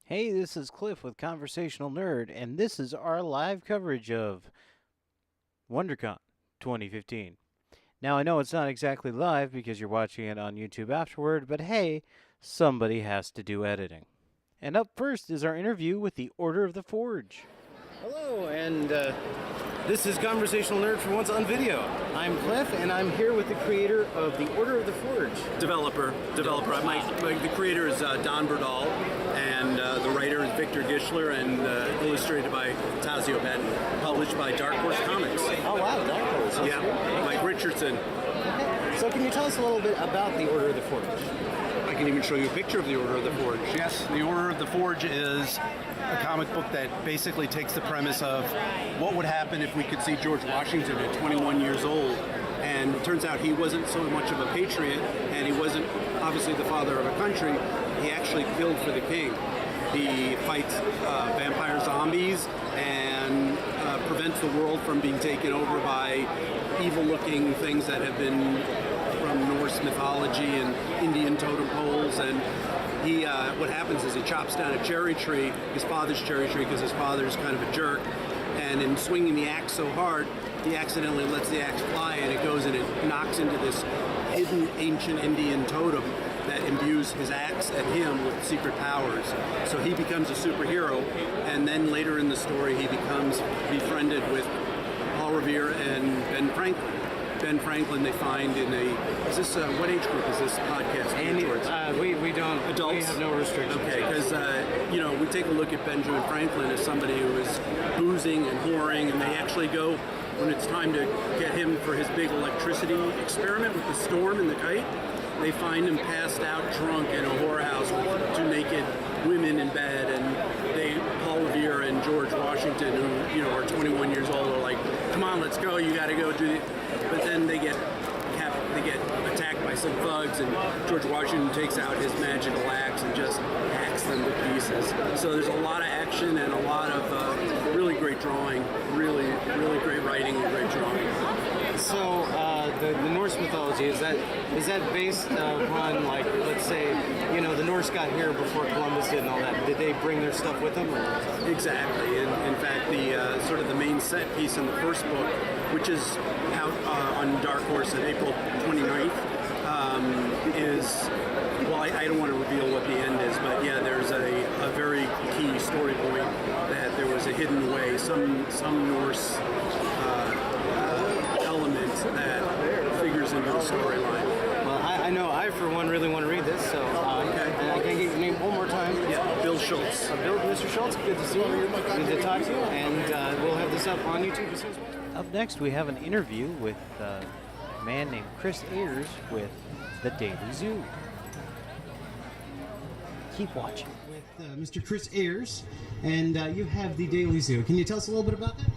Hey, this is Cliff with Conversational Nerd, and this is our live coverage of Wondercon 2015. Now, I know it's not exactly live because you're watching it on YouTube afterward, but hey, somebody has to do editing. And up first is our interview with the Order of the Forge. Hello, and this is Conversational Nerd for Once on Video. I'm Cliff, and I'm here with the creator of the Order of the Forge. Developer. The creator is Don Berdahl, and the writer is Victor Gischler, and illustrated by Tazio Benton. Published by Dark Horse Comics. Oh wow, Dark Horse. Yeah, Mike Richardson. Okay. So can you tell us a little bit about the Order of the Forge? I can even show you a picture of the Order of the Forge. Yes, the Order of the Forge is a comic book that basically takes the premise of what would happen if we could see George Washington at 21 years old. And it turns out he wasn't so much of a patriot, and he wasn't obviously the father of a country. He actually killed for the king. He fights vampire zombies and prevents the world from being taken over by evil-looking things that have been from Norse mythology and Indian totem poles. And he, what happens is he chops down a cherry tree, his father's cherry tree, because his father's kind of a jerk. And in swinging the axe so hard, he accidentally lets the axe fly, and it goes and it knocks into this hidden ancient Indian totem that imbues his axe and him with secret powers. So he becomes a superhero, and then later in the story he becomes befriended with Paul Revere and Ben Franklin. Ben Franklin they find in a, is this, what age group is this podcast? We don't, adults? We have no restrictions. Okay, because, we take a look at Benjamin Franklin as somebody who is boozing and whoring, and they actually go, when it's time to get him for his big electricity experiment with the storm and the kite, they find him passed out drunk in a whorehouse with two naked women in bed, and Paul Revere and George Washington, who are 21 years old, are like, "Come on, let's go. You got to go do it." But then they get attacked by some thugs, and George Washington takes out his magical axe and just hacks them to pieces. So there's a lot of action and a lot of really great drawing, really great writing and great drawing. So the Norse mythology, is that based upon, like, let's say, the Norse got here before Columbus did and all that. Did they bring their stuff with them? Or? Exactly. In fact, the sort of the main set piece in the first book, which is out on Dark Horse on April 29th, is, well, I don't want to reveal what the end is, but yeah, there's a very key story point that there was a hidden way, some Norse element that figures into the storyline. Well, I know I, for one, really want to read this, so okay. And I can get your name one more time. Yeah, Bill Schultz. Mr. Schultz, good to see you. Good to talk to you, and we'll have this up on YouTube as soon as possible. Up next, we have an interview with a man named Chris Ayers with the Daily Zoo. Keep watching. With Mr. Chris Ayers, and you have the Daily Zoo. Can you tell us a little bit about that?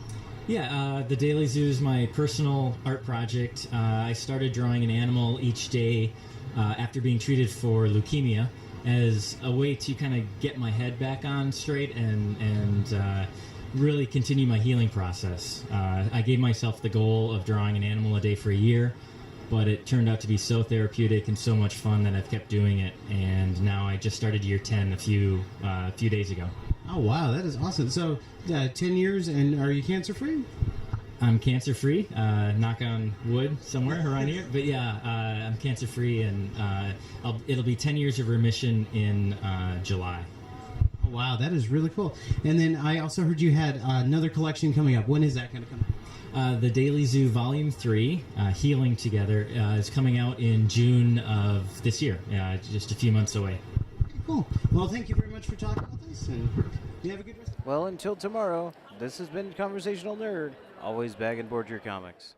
Yeah, the Daily Zoo is my personal art project. I started drawing an animal each day after being treated for leukemia as a way to kind of get my head back on straight and really continue my healing process. I gave myself the goal of drawing an animal a day for a year, but it turned out to be so therapeutic and so much fun that I've kept doing it, and now I just started year 10 a few days ago. Oh, wow, that is awesome. So, 10 years, and are you cancer-free? I'm cancer-free, knock on wood somewhere around here. But yeah, I'm cancer-free, and it'll be 10 years of remission in July. Oh, wow, that is really cool. And then I also heard you had another collection coming up. When is that going to come out? The Daily Zoo Volume 3, Healing Together, is coming out in June of this year, just a few months away. Cool. Well, thank you very much for talking with us, and you have a good rest. Well, until tomorrow, this has been Conversational Nerd, always bag and board your comics.